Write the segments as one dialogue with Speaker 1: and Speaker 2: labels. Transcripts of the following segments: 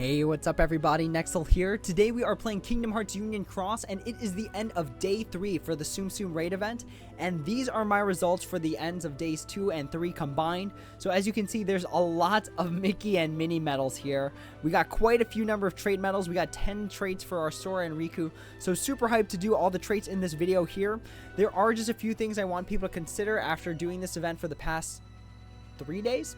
Speaker 1: Hey, what's up everybody, Nexel here. Today we are playing Kingdom Hearts Union Cross, and it is the end of day 3 for the Tsum Tsum raid event, and these are my results for the ends of days 2 and 3 combined. So as you can see, there's a lot of Mickey and Minnie medals here. We got quite a few number of trait medals. We got 10 traits for our Sora and Riku, so super hyped to do all the traits in this video here. There are just a few things I want people to consider after doing this event for the past 3 days.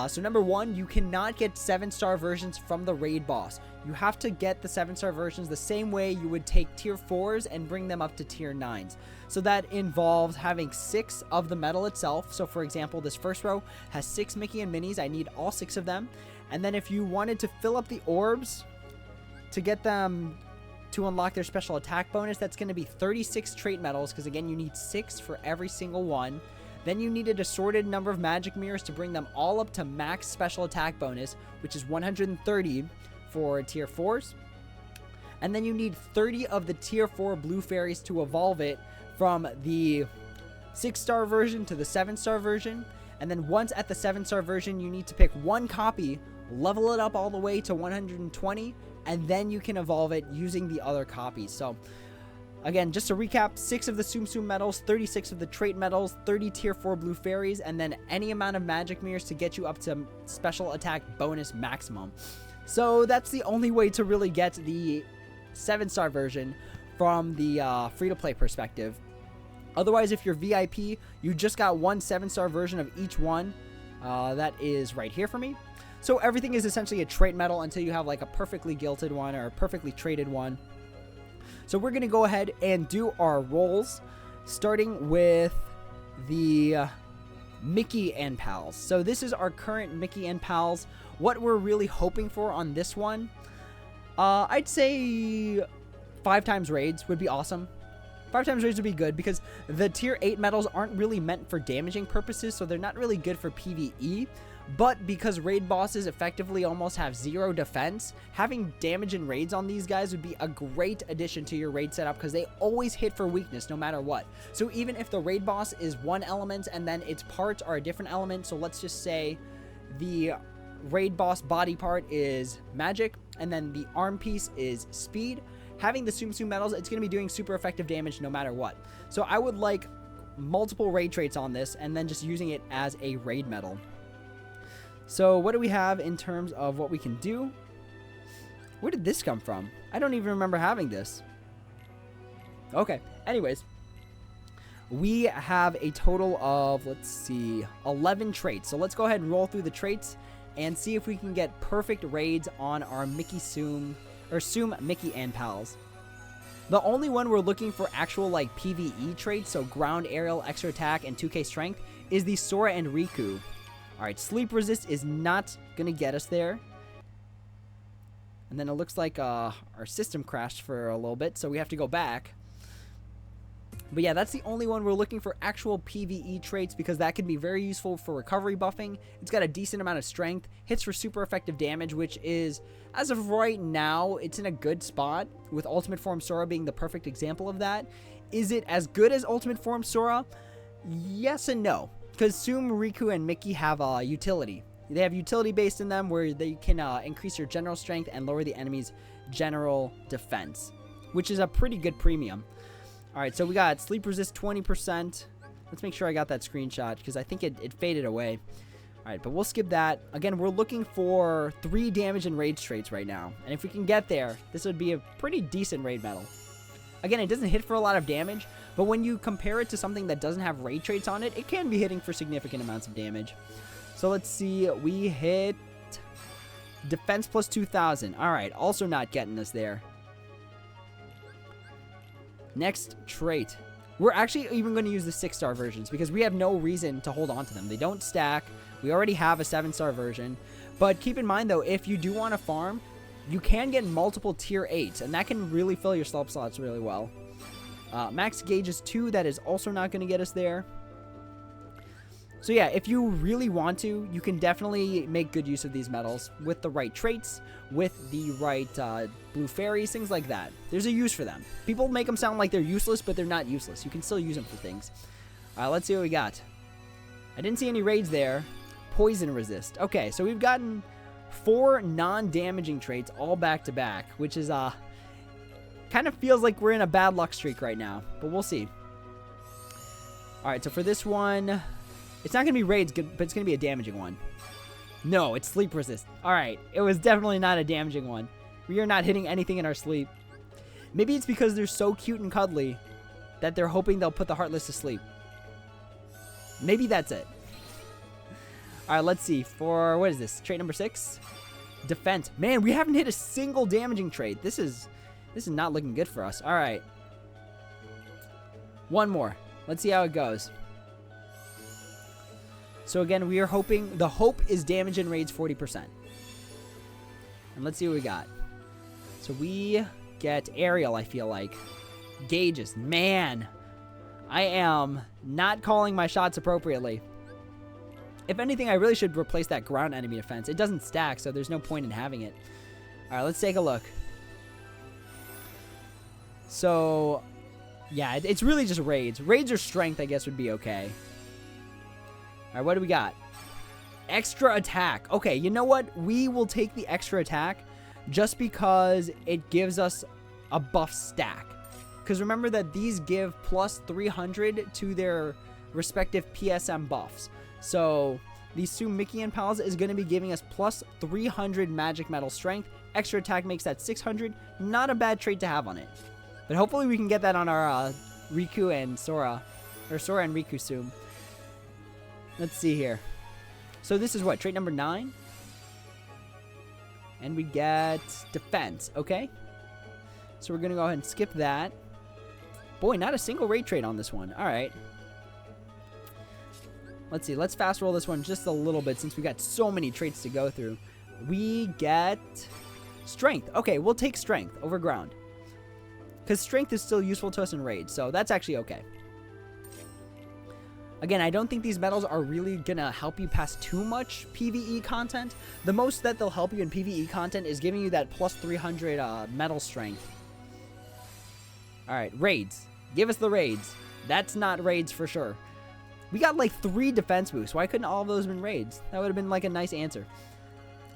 Speaker 1: So number 1, you cannot get 7-star versions from the raid boss. You have to get the 7-star versions the same way you would take tier 4s and bring them up to tier 9s. So that involves having 6 of the medal itself. So for example, this first row has 6 Mickey and Minnies. I need all 6 of them. And then if you wanted to fill up the orbs to get them to unlock their special attack bonus, that's going to be 36 trait medals, because again, you need 6 for every single one. Then you needed a sorted number of magic mirrors to bring them all up to max special attack bonus, which is 130 for tier 4s. And then you need 30 of the tier 4 blue fairies to evolve it from the 6-star version to the 7-star version. And then once at the 7-star version, you need to pick one copy, level it up all the way to 120, and then you can evolve it using the other copies. So again, just to recap, 6 of the Tsum Tsum medals, 36 of the trait medals, 30 tier 4 blue fairies, and then any amount of magic mirrors to get you up to special attack bonus maximum. So that's the only way to really get the 7-star version from the free-to-play perspective. Otherwise, if you're VIP, you just got one 7-star version of each one. That is right here for me. So everything is essentially a trait medal until you have like a perfectly gilded one or a perfectly traded one. So we're going to go ahead and do our rolls, starting with the Mickey and Pals. So this is our current Mickey and Pals. What we're really hoping for on this one, I'd say 5 times raids would be awesome. 5 times raids would be good because the tier 8 medals aren't really meant for damaging purposes, so they're not really good for PvE. But because raid bosses effectively almost have 0 defense, having damage and raids on these guys would be a great addition to your raid setup, because they always hit for weakness no matter what. So even if the raid boss is one element and then its parts are a different element, so let's just say the raid boss body part is magic and then the arm piece is speed, having the Tsum Tsum medals, it's going to be doing super effective damage no matter what. So I would like multiple raid traits on this and then just using it as a raid medal. So what do we have in terms of what we can do? Where did this come from? I don't even remember having this. Okay, anyways. We have a total of, let's see, 11 traits. So let's go ahead and roll through the traits and see if we can get perfect raids on our Mickey Tsum, or Tsum, Mickey and Pals. The only one we're looking for actual like PvE traits, so ground, aerial, extra attack, and 2k strength, is the Sora and Riku. Alright, sleep resist is not going to get us there. And then it looks like our system crashed for a little bit, so we have to go back. But yeah, that's the only one we're looking for actual PvE traits, because that can be very useful for recovery buffing. It's got a decent amount of strength, hits for super effective damage, which is, as of right now, it's in a good spot, with Ultimate Form Sora being the perfect example of that. Is it as good as Ultimate Form Sora? Yes and no. Because Tsum, Riku, and Mickey have utility. They have utility based in them where they can increase your general strength and lower the enemy's general defense, which is a pretty good premium. Alright, so we got sleep resist 20%. Let's make sure I got that screenshot because I think it faded away. Alright, but we'll skip that. Again, we're looking for 3 damage and raid traits right now. And if we can get there, this would be a pretty decent raid medal. Again, it doesn't hit for a lot of damage, but when you compare it to something that doesn't have raid traits on it, it can be hitting for significant amounts of damage. So let's see, we hit defense plus 2,000. Alright, also not getting us there. Next trait. We're actually even going to use the 6-star versions because we have no reason to hold on to them. They don't stack. We already have a 7-star version. But keep in mind though, if you do want to farm, you can get multiple tier 8s, and that can really fill your slop slots really well. Max gauge is 2, that is also not going to get us there. So yeah, if you really want to, you can definitely make good use of these medals with the right traits, with the right blue fairies, things like that. There's a use for them. People make them sound like they're useless, but they're not useless. You can still use them for things. Let's see what we got. I didn't see any raids there. Poison resist. Okay, so we've gotten 4 non-damaging traits all back to back, which is kind of feels like we're in a bad luck streak right now, but we'll see. All right, so for this one, it's not gonna be raids, but it's gonna be a damaging one. No, it's sleep resist. All right, it was definitely not a damaging one. We are not hitting anything in our sleep. Maybe it's because they're so cute and cuddly that they're hoping they'll put the Heartless to sleep. Maybe that's it. All right, let's see. For, what is this? Trait number 6? Defense. Man, we haven't hit a single damaging trait. This is not looking good for us. All right. One more. Let's see how it goes. So again, we are hoping, the hope is damage and raids 40%. And let's see what we got. So we get Ariel, I feel like. Gauges. Man, I am not calling my shots appropriately. If anything, I really should replace that ground enemy defense. It doesn't stack, so there's no point in having it. All right, let's take a look. So, yeah, it's really just raids. Raids or strength, I guess, would be okay. All right, what do we got? Extra attack. Okay, you know what? We will take the extra attack just because it gives us a buff stack. Because remember that these give plus 300 to their respective PSM buffs. So the Tsum and Pals is going to be giving us plus 300 magic metal strength. Extra attack makes that 600. Not a bad trait to have on it. But hopefully we can get that on our Riku and Sora. Or Sora and Riku Tsum. Let's see here. So this is what? Trait number 9? And we get defense. Okay. So we're going to go ahead and skip that. Boy, not a single raid trait on this one. All right. Let's see. Let's fast roll this one just a little bit since we got so many traits to go through. We get strength. Okay, we'll take strength over ground. Because strength is still useful to us in raids, so that's actually okay. Again, I don't think these medals are really going to help you pass too much PvE content. The most that they'll help you in PvE content is giving you that plus 300 metal strength. Alright, raids. Give us the raids. That's not raids for sure. We got like 3 defense boosts. Why couldn't all of those have been raids? That would have been like a nice answer.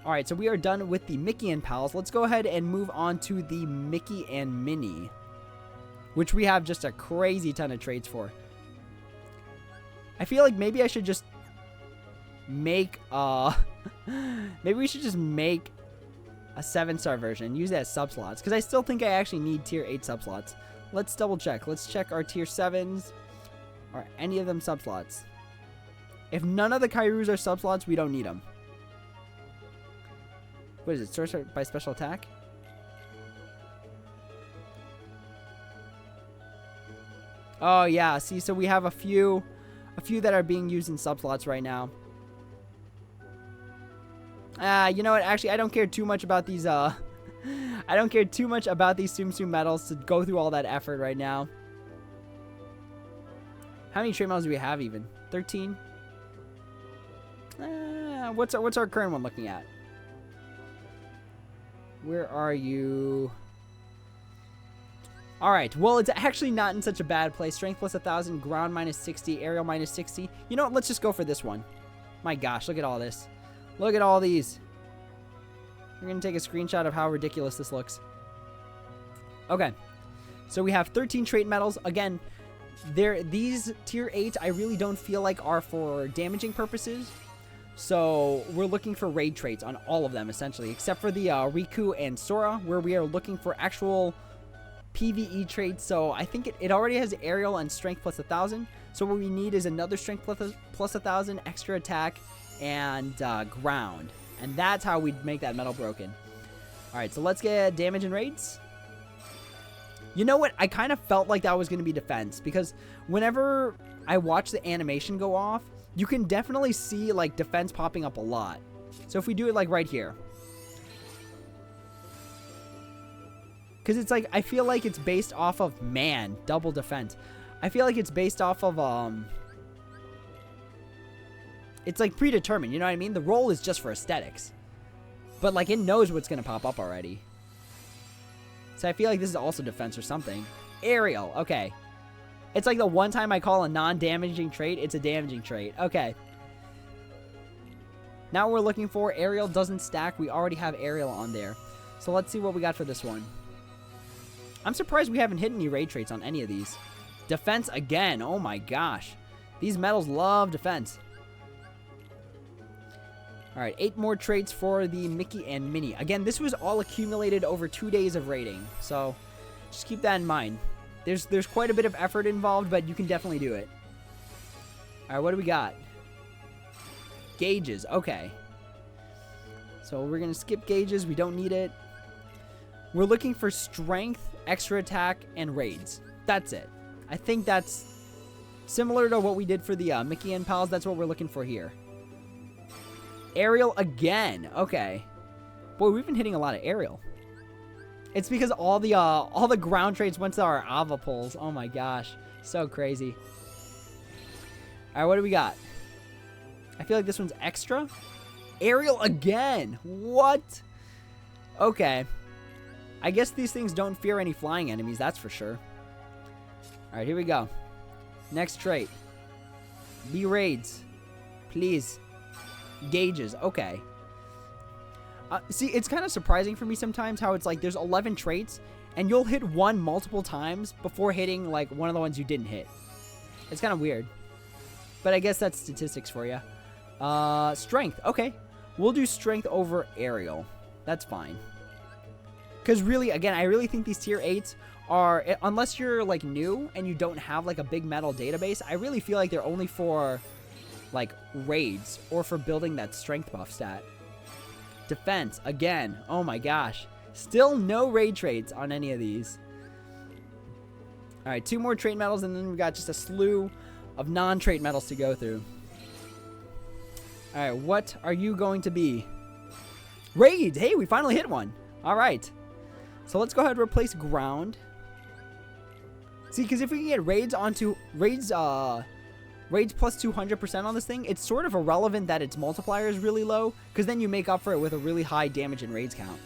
Speaker 1: Alright, so we are done with the Mickey and Pals. Let's go ahead and move on to the Mickey and Minnie, which we have just a crazy ton of traits for. I feel like maybe I should just make maybe we should just make a 7-star version and use that as subslots, because I still think I actually need tier 8 subslots. Let's double check. Let's check our tier 7s. Are any of them subslots? If none of the Kairus are subslots, we don't need them. What is it? Source by special attack? Oh yeah, see, so we have a few that are being used in subslots right now. You know what? Actually, I don't care too much about these I don't care too much about these Tsum Tsum medals to go through all that effort right now. How many trait medals do we have even? 13? What's our current one looking at? Where are you? Alright, well, it's actually not in such a bad place. Strength plus 1,000, ground minus 60, aerial minus 60. You know what? Let's just go for this one. My gosh, look at all this. Look at all these. We're going to take a screenshot of how ridiculous this looks. Okay. So we have 13 trait medals. Again, these tier 8 I really don't feel like are for damaging purposes. So we're looking for raid traits on all of them, essentially. Except for the Riku and Sora, where we are looking for actual PvE traits. So I think it already has aerial and strength plus 1,000. So what we need is another strength plus 1,000, extra attack, and ground. And that's how we make that metal broken. Alright, so let's get damage and raids. You know what? I kind of felt like that was going to be defense, because whenever I watch the animation go off, you can definitely see like defense popping up a lot. So if we do it like right here. Because it's like, I feel like it's based off of, man, double defense. I feel like it's based off of, it's like predetermined, you know what I mean? The roll is just for aesthetics. But like it knows what's going to pop up already. So I feel like this is also defense or something. Ariel, okay. It's like the one time I call a non-damaging trait, it's a damaging trait. Okay. Now we're looking for Ariel doesn't stack. We already have Ariel on there. So let's see what we got for this one. I'm surprised we haven't hit any raid traits on any of these. Defense again. Oh my gosh. These medals love defense. Alright, 8 more traits for the Mickey and Minnie. Again, this was all accumulated over 2 days of raiding. So just keep that in mind. There's quite a bit of effort involved, but you can definitely do it. Alright, what do we got? Gauges. Okay. So we're going to skip gauges. We don't need it. We're looking for strength, extra attack, and raids. That's it. I think that's similar to what we did for the Mickey and Pals. That's what we're looking for here. Ariel again. Okay. Boy, we've been hitting a lot of Ariel. It's because all the ground traits went to our Ava pulls. Oh my gosh. So crazy. Alright, what do we got? I feel like this one's extra. Ariel again. What? Okay. I guess these things don't fear any flying enemies, that's for sure. Alright, here we go. Next trait. Be raids. Please. Gauges. Okay. See, it's kind of surprising for me sometimes how it's like there's 11 traits, and you'll hit one multiple times before hitting like one of the ones you didn't hit. It's kind of weird. But I guess that's statistics for you. Strength. Okay. We'll do strength over Ariel. That's fine. Because really, again, I really think these tier 8s are, unless you're like new and you don't have like a big medal database, I really feel like they're only for like raids or for building that strength buff stat. Defense, again. Oh my gosh. Still no raid traits on any of these. Alright, 2 more trait medals, and then we've got just a slew of non-trait medals to go through. Alright, what are you going to be? Raids! Hey, we finally hit one. Alright. So let's go ahead and replace ground. See, because if we can get raids onto... Raids plus 200% on this thing, it's sort of irrelevant that its multiplier is really low, because then you make up for it with a really high damage and raids count.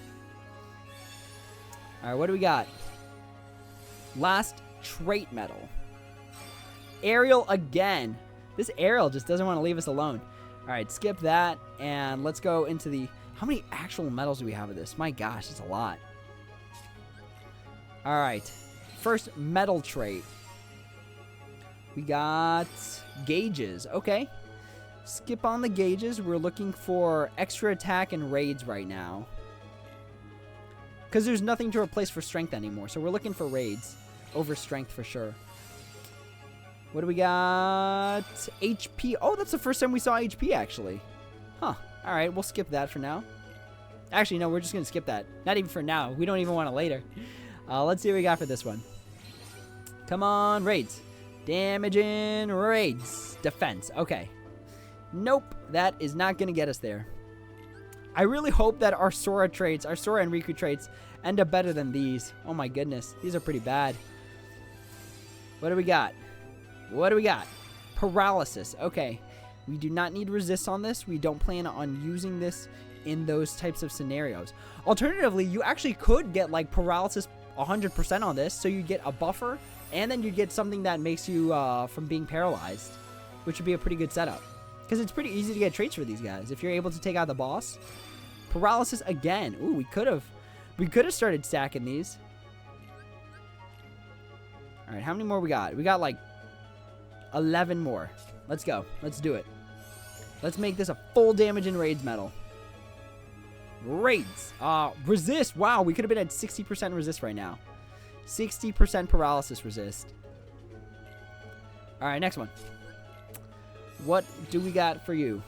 Speaker 1: Alright, what do we got? Last trait medal. Ariel again. This Ariel just doesn't want to leave us alone. Alright, skip that, and let's go into the... How many actual medals do we have of this? My gosh, it's a lot. Alright, first medal trait. We got gauges. Okay. Skip on the gauges. We're looking for extra attack and raids right now. Because there's nothing to replace for strength anymore. So we're looking for raids over strength for sure. What do we got? HP. Oh, that's the first time we saw HP actually. Huh. Alright, we'll skip that for now. Actually, no, we're just going to skip that. Not even for now. We don't even want it later. Let's see what we got for this one. Come on, raids. Damage in raids. Defense. Okay. Nope. That is not going to get us there. I really hope that our Sora traits, our Sora and Riku traits, end up better than these. Oh my goodness. These are pretty bad. What do we got? What do we got? Paralysis. Okay. We do not need resist on this. We don't plan on using this in those types of scenarios. Alternatively, you actually could get like paralysis 100% on this. So you get a buffer, and then you get something that makes you from being paralyzed, which would be a pretty good setup. Because it's pretty easy to get traits for these guys. If you're able to take out the boss. Paralysis again. Ooh, we could have started stacking these. Alright, how many more we got? We got like 11 more. Let's go. Let's do it. Let's make this a full damage and raids medal. Raids. Resist. Wow, we could have been at 60% resist right now. 60% paralysis resist. Alright, next one. What do we got for you?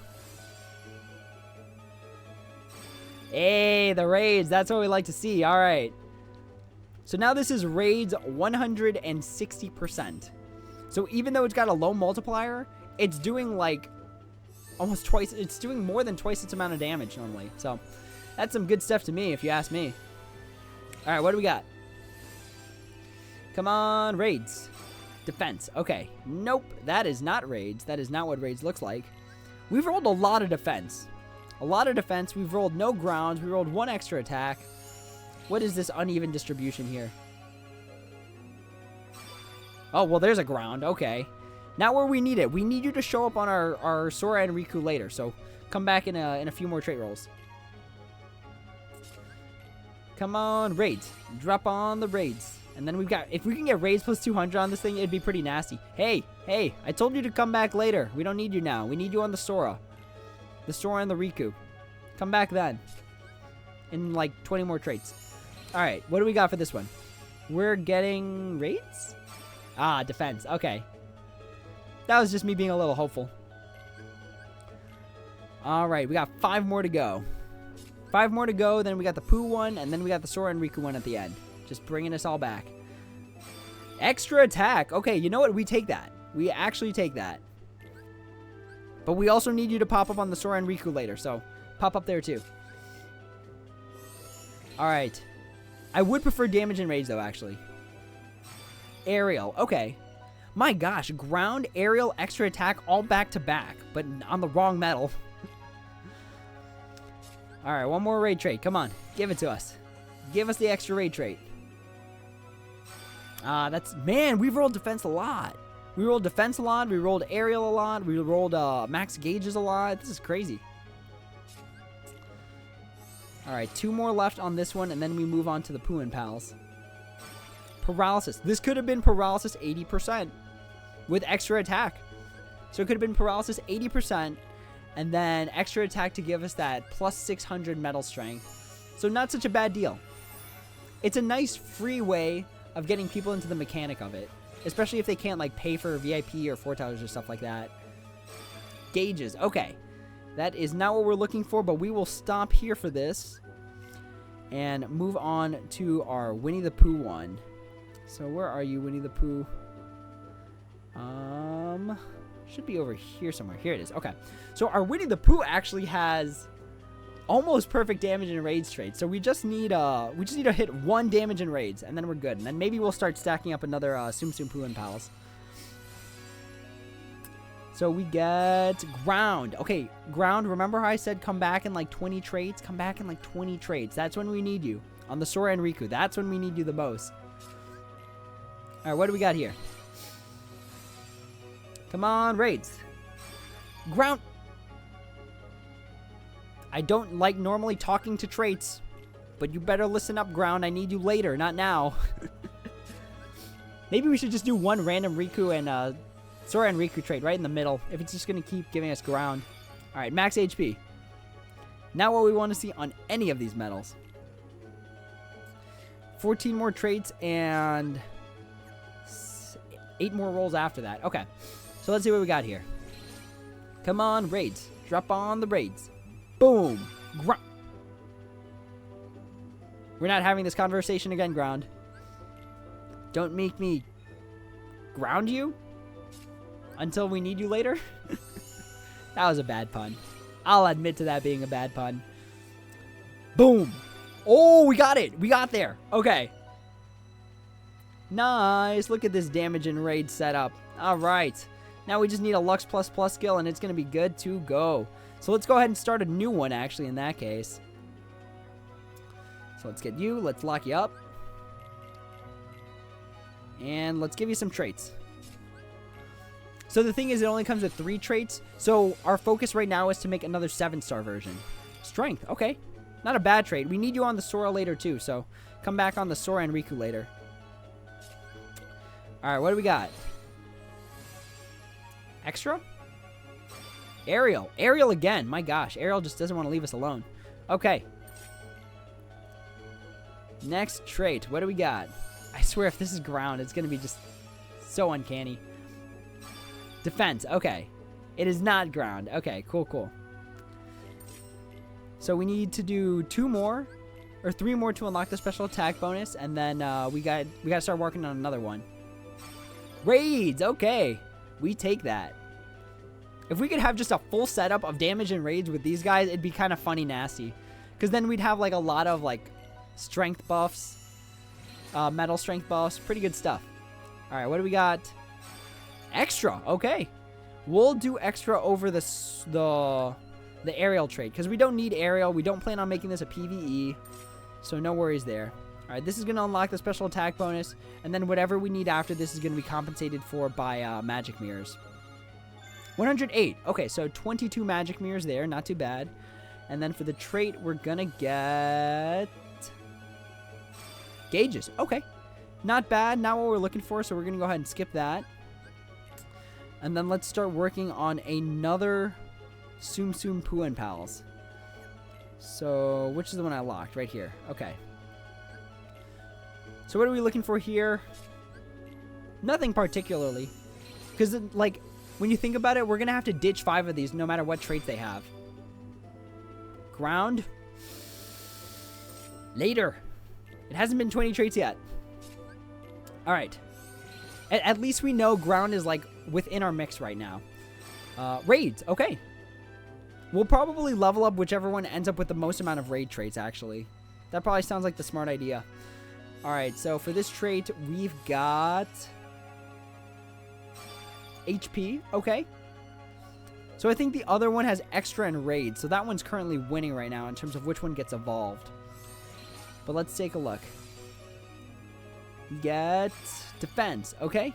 Speaker 1: Hey, the raids. That's what we like to see. Alright. So now this is raids 160%. So even though it's got a low multiplier, it's doing like almost twice. It's doing more than twice its amount of damage normally. So that's some good stuff to me, if you ask me. Alright, what do we got? Come on, raids. Defense. Okay. Nope, that is not raids. That is not what raids looks like. We've rolled a lot of defense. A lot of defense. We've rolled no grounds. We rolled 1 extra attack. What is this uneven distribution here? Oh, well, there's a ground. Okay. Not where we need it. We need you to show up on our Sora and Riku later. So come back in a few more trait rolls. Come on, raids. Drop on the raids. And then we've got, if we can get raids plus 200 on this thing, it'd be pretty nasty. Hey, I told you to come back later. We don't need you now. We need you on the Sora. The Sora and the Riku. Come back then. In like 20 more traits. Alright, what do we got for this one? We're getting raids? Ah, defense. Okay. That was just me being a little hopeful. Alright, we got 5 more to go. 5 more to go, then we got the Pooh one, and then we got the Sora and Riku one at the end. Just bringing us all back. Extra attack. Okay, you know what? We take that. We actually take that. But we also need you to pop up on the Sora and Riku later, so pop up there too. Alright. I would prefer damage and rage though, actually. Ariel. Okay. My gosh, ground, aerial, extra attack, all back to back, but on the wrong metal. Alright, one more raid trait. Come on. Give it to us. Give us the extra raid trait. Man, we've rolled defense a lot. We rolled defense a lot. We rolled aerial a lot. We rolled max gauges a lot. This is crazy. Alright, 2 more left on this one, and then we move on to the Pooh and Pals. Paralysis. This could have been Paralysis 80% with extra attack. So it could have been Paralysis 80%, and then extra attack to give us that plus 600 metal strength. So not such a bad deal. It's a nice free way of getting people into the mechanic of it. Especially if they can't like pay for VIP or foretellers or stuff like that. Gauges. Okay. That is not what we're looking for, but we will stop here for this. And move on to our Winnie the Pooh one. So where are you, Winnie the Pooh? Should be over here somewhere. Here it is. Okay. So our Winnie the Pooh actually has almost perfect damage and raids traits. So we just need to hit 1 damage and raids, and then we're good. And then maybe we'll start stacking up another Tsum Tsum Pooh and Pals. So we get ground. Okay, ground. Remember how I said come back in like 20 traits? Come back in like 20 traits. That's when we need you. On the Sora and Riku. That's when we need you the most. Alright, what do we got here? Come on, raids. Ground. I don't like normally talking to traits, but you better listen up, ground. I need you later, not now. Maybe we should just do 1 random Riku and Sora and Riku trait right in the middle, if it's just going to keep giving us ground. Alright, max HP. Now what we want to see on any of these medals. 14 more traits and 8 more rolls after that. Okay, so let's see what we got here. Come on, raids. Drop on the raids. Boom. We're not having this conversation again, ground. Don't make me ground you until we need you later. That was a bad pun. I'll admit to that being a bad pun. Boom. Oh, we got it. We got there. Okay. Nice. Look at this damage and raid setup. All right. Now we just need a Lux plus skill, and it's going to be good to go. So let's go ahead and start a new one, actually, in that case. So let's get you. Let's lock you up. And let's give you some traits. So the thing is, it only comes with 3 traits. So our focus right now is to make another 7-star version. Strength. Okay. Not a bad trait. We need you on the Sora later, too. So come back on the Sora and Riku later. Alright, what do we got? Extra? Ariel. Ariel again. My gosh. Ariel just doesn't want to leave us alone. Okay. Next trait. What do we got? I swear if this is ground, it's going to be just so uncanny. Defense. Okay. It is not ground. Okay. Cool. So we need to do 2 more. Or 3 more to unlock the special attack bonus. And then we got to start working on another one. Raids. Okay. We take that. If we could have just a full setup of damage and raids with these guys, it'd be kind of funny nasty. Because then we'd have like a lot of like strength buffs. Metal strength buffs. Pretty good stuff. Alright, what do we got? Extra. Okay. We'll do extra over the aerial trait. Because we don't need aerial. We don't plan on making this a PvE. So no worries there. Alright, this is going to unlock the special attack bonus. And then whatever we need after this is going to be compensated for by magic mirrors. 108. Okay, so 22 magic mirrors there. Not too bad. And then for the trait, we're going to get gauges. Okay. Not bad. Not what we're looking for, so we're going to go ahead and skip that. And then let's start working on another Tsum Tsum Pooh and Pals. So, which is the one I locked? Right here. Okay. So what are we looking for here? Nothing particularly. Because, like, when you think about it, we're going to have to ditch 5 of these no matter what traits they have. Ground. Later. It hasn't been 20 traits yet. Alright. At least we know ground is, like, within our mix right now. Raids. Okay. We'll probably level up whichever one ends up with the most amount of raid traits, actually. That probably sounds like the smart idea. Alright, so for this trait, we've got HP. Okay. So I think the other one has extra and raid. So that one's currently winning right now in terms of which one gets evolved. But let's take a look. We get defense. Okay.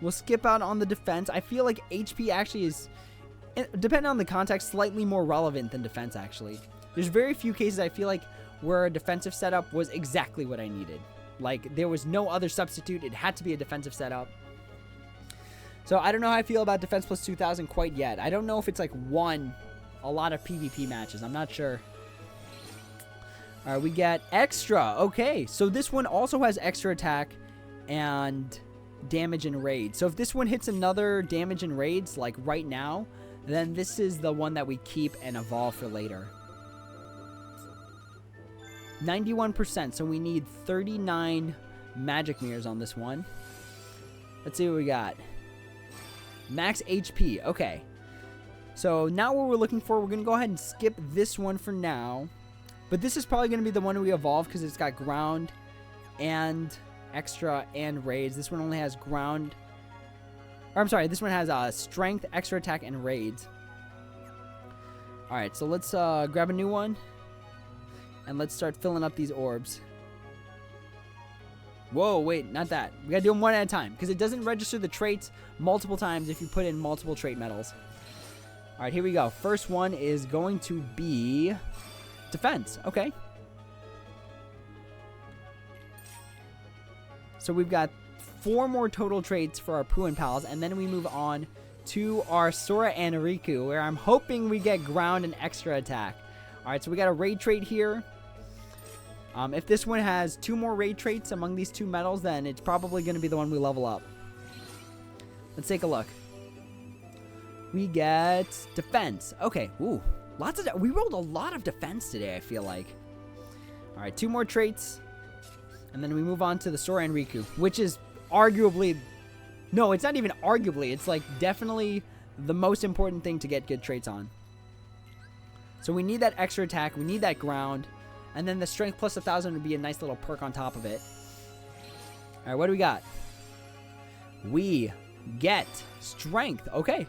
Speaker 1: We'll skip out on the defense. I feel like HP actually is, depending on the context, slightly more relevant than defense, actually. There's very few cases I feel like where a defensive setup was exactly what I needed. Like, there was no other substitute. It had to be a defensive setup. So I don't know how I feel about defense plus 2000 quite yet. I don't know if it's like won a lot of PvP matches. I'm not sure. All right, we get extra. Okay, so this one also has extra attack and damage and raid. So if this one hits another damage and raids, like right now, then this is the one that we keep and evolve for later. 91%, so we need 39 magic mirrors on this one. Let's see what we got. Max HP. Okay. So now what we're looking for, we're going to go ahead and skip this one for now. But this is probably going to be the one we evolve because it's got ground and extra and raids. This one only has ground. Or I'm sorry, this one has strength, extra attack, and raids. Alright, so let's grab a new one. And let's start filling up these orbs. Whoa, wait, not that. We gotta do them one at a time, because it doesn't register the traits multiple times if you put in multiple trait medals. Alright, here we go. First one is going to be defense. Okay. So we've got 4 more total traits for our Pooh and Pals, and then we move on to our Sora and Riku, where I'm hoping we get ground and extra attack. Alright, so we got a raid trait here. If this one has 2 more raid traits among these 2 medals, then it's probably going to be the one we level up. Let's take a look. We get defense. Okay, ooh, we rolled a lot of defense today, I feel like. Alright, 2 more traits. And then we move on to the Sora and Riku, which is arguably... No, it's not even arguably. It's like definitely the most important thing to get good traits on. So we need that extra attack. We need that ground. And then the strength plus 1000 would be a nice little perk on top of it. Alright, what do we got? We get strength. Okay.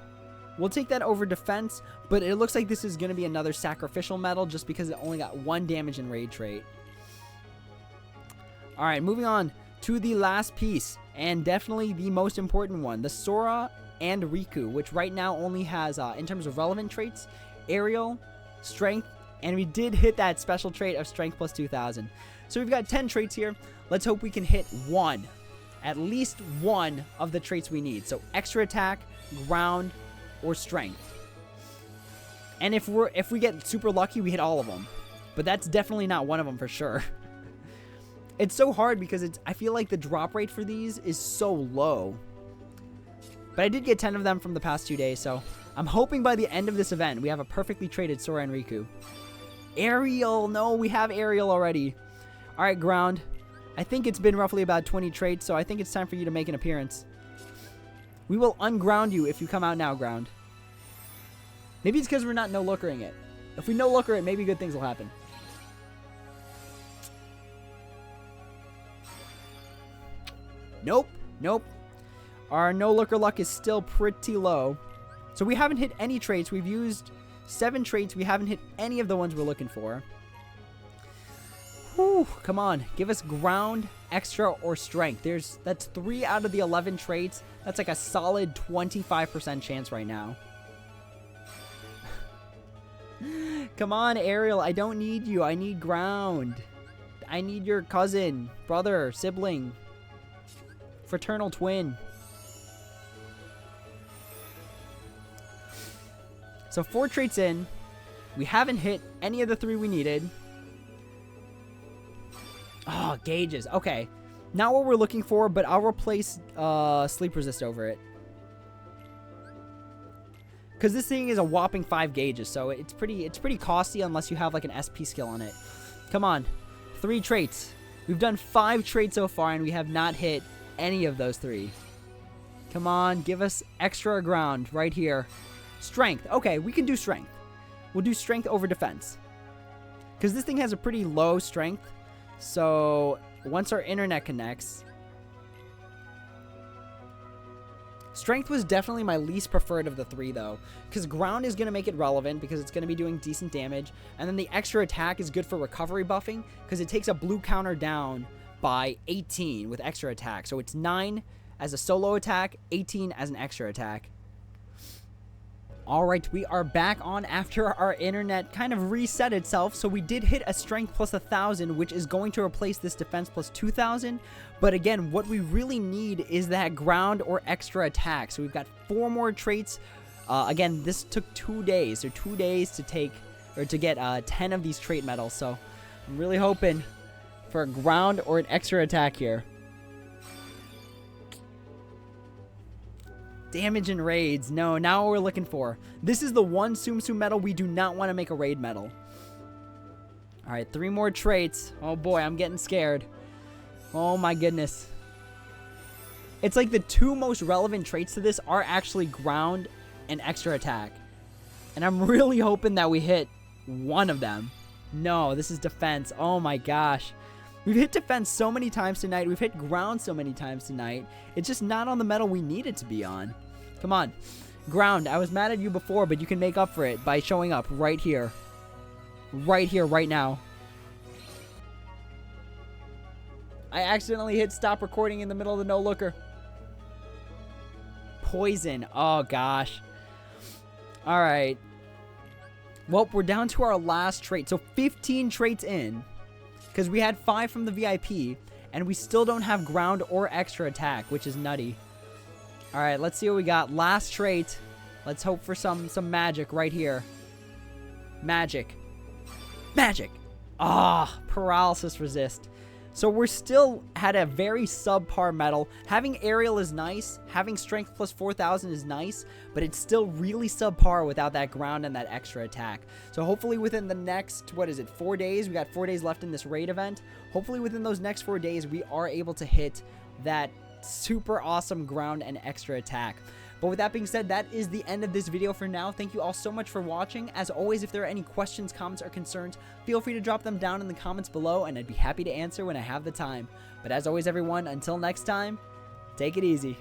Speaker 1: We'll take that over defense. But it looks like this is going to be another sacrificial medal just because it only got 1 damage and raid trait. Alright, moving on to the last piece. And definitely the most important one. The Sora and Riku, which right now only has, in terms of relevant traits, Ariel, strength, and we did hit that special trait of strength plus 2000. So we've got 10 traits here. Let's hope we can hit one, at least one of the traits we need. So extra attack, ground, or strength. And if we get super lucky, we hit all of them. But that's definitely not one of them for sure. It's so hard because I feel like the drop rate for these is so low. But I did get 10 of them from the past 2 days, so I'm hoping by the end of this event we have a perfectly traded Sora and Riku. Ariel! No, we have Ariel already. Alright, ground. I think it's been roughly about 20 traits, so I think it's time for you to make an appearance. We will unground you if you come out now, ground. Maybe it's because we're not no-lookering it. If we no-looker it, maybe good things will happen. Nope. Nope. Our no-looker luck is still pretty low. So we haven't hit any traits. We've used 7 traits. We haven't hit any of the ones we're looking for. Whew, come on. Give us ground, extra, or strength. That's 3 out of the 11 traits. That's like a solid 25% chance right now. Come on, Ariel. I don't need you. I need ground. I need your cousin, brother, sibling, fraternal twin. So 4 traits in. We haven't hit any of the 3 we needed. Oh, gauges. Okay. Not what we're looking for, but I'll replace sleep resist over it. Because this thing is a whopping 5 gauges, so it's pretty costly unless you have like an SP skill on it. Come on. 3 traits. We've done 5 traits so far, and we have not hit any of those 3. Come on, give us extra ground right here. Strength. Okay, we can do strength. We'll do strength over defense. Because this thing has a pretty low strength. So once our internet connects... Strength was definitely my least preferred of the 3, though. Because ground is going to make it relevant because it's going to be doing decent damage. And then the extra attack is good for recovery buffing because it takes a blue counter down by 18 with extra attack. So it's 9 as a solo attack, 18 as an extra attack. Alright, we are back on after our internet kind of reset itself. So we did hit a strength plus 1,000, which is going to replace this defense plus 2,000. But again, what we really need is that ground or extra attack. So we've got 4 more traits. Again, this took 2 days. So 2 days to take, or to get 10 of these trait medals. So I'm really hoping for a ground or an extra attack here. Damage and raids. No, now what we're looking for. This is the one Tsum Tsum medal we do not want to make a raid medal. Alright, 3 more traits. Oh boy, I'm getting scared. Oh my goodness. It's like the 2 most relevant traits to this are actually ground and extra attack. And I'm really hoping that we hit one of them. No, this is defense. Oh my gosh. We've hit defense so many times tonight. We've hit ground so many times tonight. It's just not on the medal we need it to be on. Come on. Ground. I was mad at you before, but you can make up for it by showing up right here. Right here, right now. I accidentally hit stop recording in the middle of the no-looker. Poison. Oh, gosh. Alright. Well, we're down to our last trait. So 15 traits in. Because we had 5 from the VIP, and we still don't have ground or extra attack, which is nutty. Alright, let's see what we got. Last trait. Let's hope for some magic right here. Magic. Magic! Ah, paralysis resist. So we're still at a very subpar medal. Having Ariel is nice. Having strength plus 4,000 is nice. But it's still really subpar without that ground and that extra attack. So hopefully within the next, 4 days? We got 4 days left in this raid event. Hopefully within those next 4 days, we are able to hit that super awesome ground and extra attack. But with that being said, that is the end of this video for now. Thank you all so much for watching. As always, if there are any questions, comments, or concerns, feel free to drop them down in the comments below, and I'd be happy to answer when I have the time. But as always, everyone, until next time, take it easy.